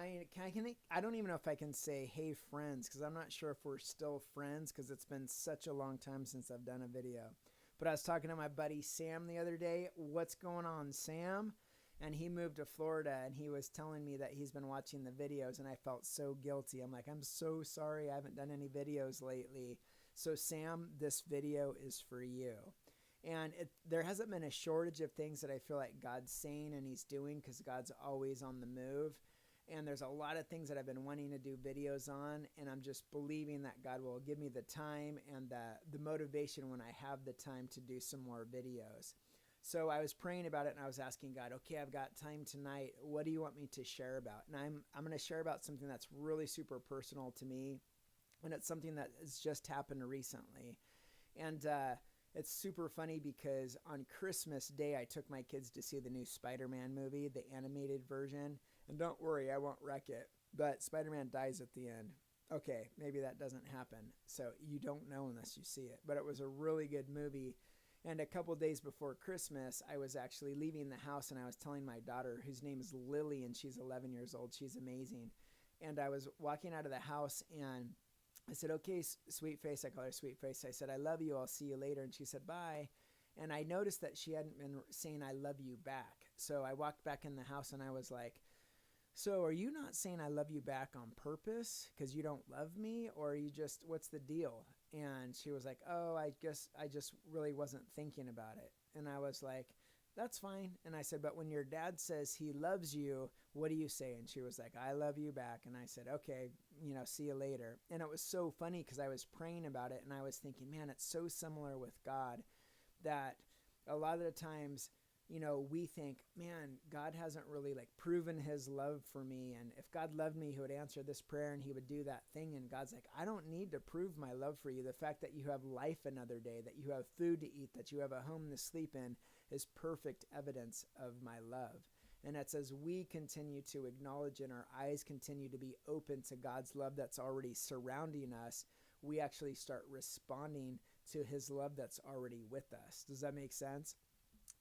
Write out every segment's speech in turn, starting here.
I don't even know if I can say, hey, friends, because I'm not sure if we're still friends because it's been such a long time since I've done a video. But I was talking to my buddy Sam the other day. What's going on, Sam? And he moved to Florida, and he was telling me that he's been watching the videos, and I felt so guilty. I'm like, I'm so sorry I haven't done any videos lately. So, Sam, this video is for you. And there hasn't been a shortage of things that I feel like God's saying and he's doing, because God's always on the move. And there's a lot of things that I've been wanting to do videos on, and I'm just believing that God will give me the time and the motivation when I have the time to do some more videos. So I was praying about it, and I was asking God, okay, I've got time tonight. What do you want me to share about? And I'm going to share about something that's really super personal to me, and it's something that has just happened recently. And it's super funny because on Christmas Day, I took my kids to see the new Spider-Man movie, the animated version. And don't worry, I won't wreck it. But Spider-Man dies at the end. Okay, maybe that doesn't happen. So you don't know unless you see it. But it was a really good movie. And a couple days before Christmas, I was actually leaving the house, and I was telling my daughter, whose name is Lily, and she's 11 years old. She's amazing. And I was walking out of the house, and I said, okay, sweet face. I call her sweet face. I said, I love you. I'll see you later. And she said, bye. And I noticed that she hadn't been saying, I love you back. So I walked back in the house, and I was like, so are you not saying I love you back on purpose because you don't love me, or are you just, what's the deal? And she was like, oh, I guess I just really wasn't thinking about it. And I was like, that's fine. And I said, but when your dad says he loves you, what do you say? And she was like, I love you back. And I said, okay, see you later. And it was so funny because I was praying about it, and I was thinking, man, it's so similar with God that a lot of the times, we think, man, God hasn't really proven his love for me. And if God loved me, he would answer this prayer and he would do that thing. And God's like, I don't need to prove my love for you. The fact that you have life another day, that you have food to eat, that you have a home to sleep in is perfect evidence of my love. And it's as we continue to acknowledge and our eyes continue to be open to God's love that's already surrounding us, we actually start responding to his love that's already with us. Does that make sense?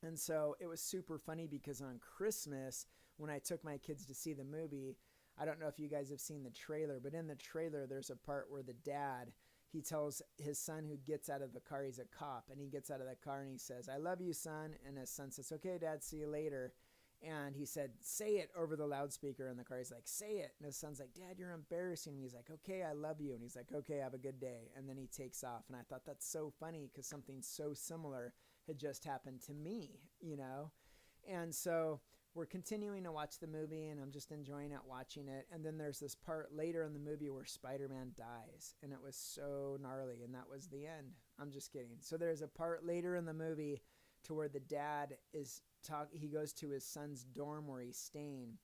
And so it was super funny because on Christmas, when I took my kids to see the movie, I don't know if you guys have seen the trailer, but in the trailer, there's a part where the dad, he tells his son who gets out of the car, he's a cop, and he gets out of the car and he says, I love you, son. And his son says, okay, Dad, see you later. And he said, say it over the loudspeaker in the car. He's like, say it. And his son's like, Dad, you're embarrassing me. He's like, okay, I love you. And he's like, okay, have a good day. And then he takes off. And I thought that's so funny because something so similar had just happened to me, And so we're continuing to watch the movie, and I'm just enjoying it, watching it. And then there's this part later in the movie where Spider-Man dies, and it was so gnarly, and that was the end. I'm just kidding. So there's a part later in the movie to where the dad he goes to his son's dorm where he's staying,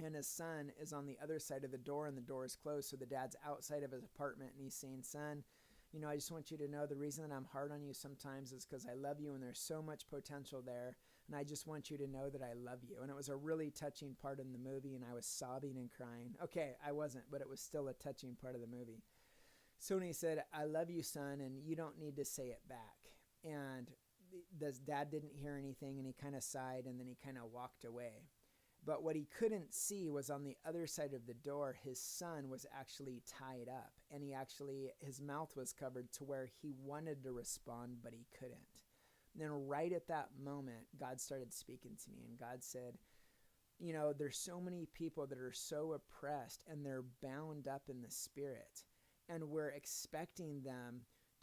and his son is on the other side of the door, and the door is closed. So the dad's outside of his apartment, and he's saying, son, I just want you to know the reason that I'm hard on you sometimes is because I love you, and there's so much potential there. And I just want you to know that I love you. And it was a really touching part in the movie, and I was sobbing and crying. Okay, I wasn't, but it was still a touching part of the movie. So when he said, I love you, son, and you don't need to say it back. And the dad didn't hear anything, and he kind of sighed, and then he kind of walked away. But what he couldn't see was on the other side of the door, his son was actually tied up, and his mouth was covered to where he wanted to respond, but he couldn't. And then right at that moment, God started speaking to me, and God said, there's so many people that are so oppressed, and they're bound up in the spirit, and we're expecting them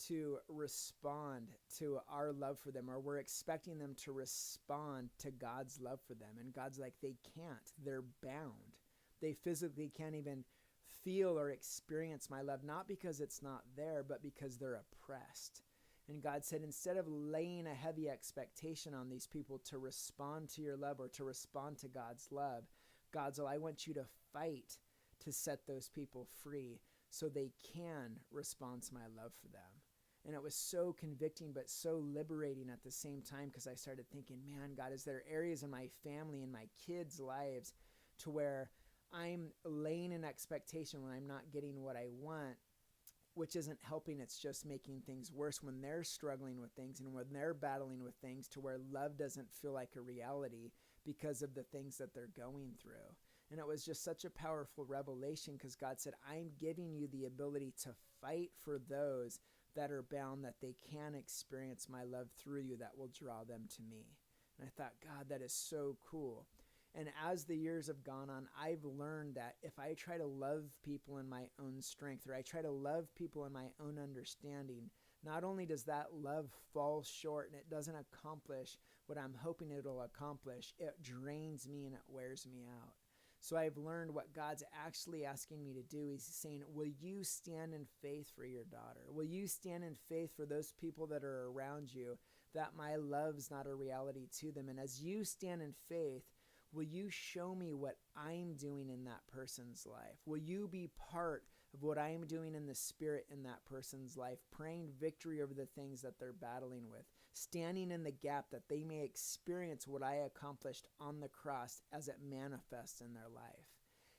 to respond to our love for them, or we're expecting them to respond to God's love for them. And God's like, they can't. They're bound. They physically can't even feel or experience my love, not because it's not there, but because they're oppressed. And God said, instead of laying a heavy expectation on these people to respond to your love or to respond to God's love, God's like, I want you to fight to set those people free so they can respond to my love for them. And it was so convicting, but so liberating at the same time, because I started thinking, man, God, is there areas in my family and my kids' lives to where I'm laying an expectation when I'm not getting what I want, which isn't helping, it's just making things worse when they're struggling with things and when they're battling with things, to where love doesn't feel like a reality because of the things that they're going through. And it was just such a powerful revelation because God said, I'm giving you the ability to fight for those that are bound, that they can experience my love through you that will draw them to me. And I thought, God, that is so cool. And as the years have gone on, I've learned that if I try to love people in my own strength, or I try to love people in my own understanding, not only does that love fall short and it doesn't accomplish what I'm hoping it'll accomplish, it drains me and it wears me out. So I've learned what God's actually asking me to do. He's saying, will you stand in faith for your daughter? Will you stand in faith for those people that are around you, that my love's not a reality to them? And as you stand in faith, will you show me what I'm doing in that person's life? Will you be part of what I'm doing in the Spirit in that person's life, praying victory over the things that they're battling with, standing in the gap that they may experience what I accomplished on the cross as it manifests in their life?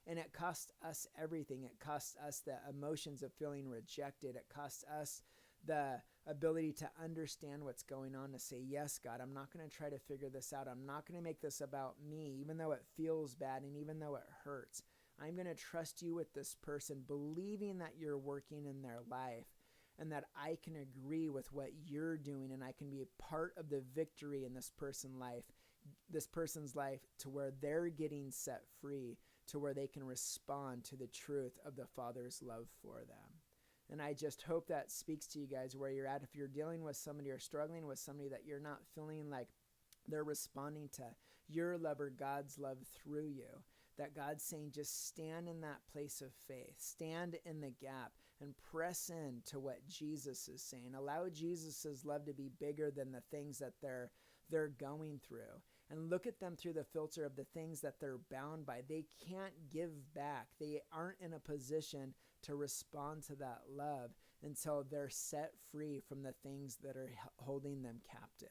And it costs us everything. It costs us the emotions of feeling rejected. It costs us the ability to understand what's going on, to say, yes, God, I'm not going to try to figure this out. I'm not going to make this about me, even though it feels bad and even though it hurts. I'm going to trust you with this person, believing that you're working in their life and that I can agree with what you're doing and I can be a part of the victory in this person's life to where they're getting set free, to where they can respond to the truth of the Father's love for them. And I just hope that speaks to you guys where you're at. If you're dealing with somebody or struggling with somebody that you're not feeling like they're responding to your love or God's love through you, that God's saying just stand in that place of faith, stand in the gap and press in to what Jesus is saying. Allow Jesus's love to be bigger than the things that they're going through, and look at them through the filter of the things that they're bound by. They can't give back. They aren't in a position to respond to that love until they're set free from the things that are holding them captive.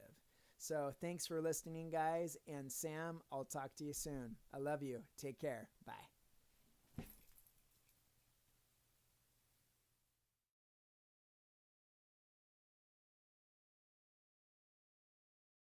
So thanks for listening, guys. And Sam, I'll talk to you soon. I love you. Take care. Bye.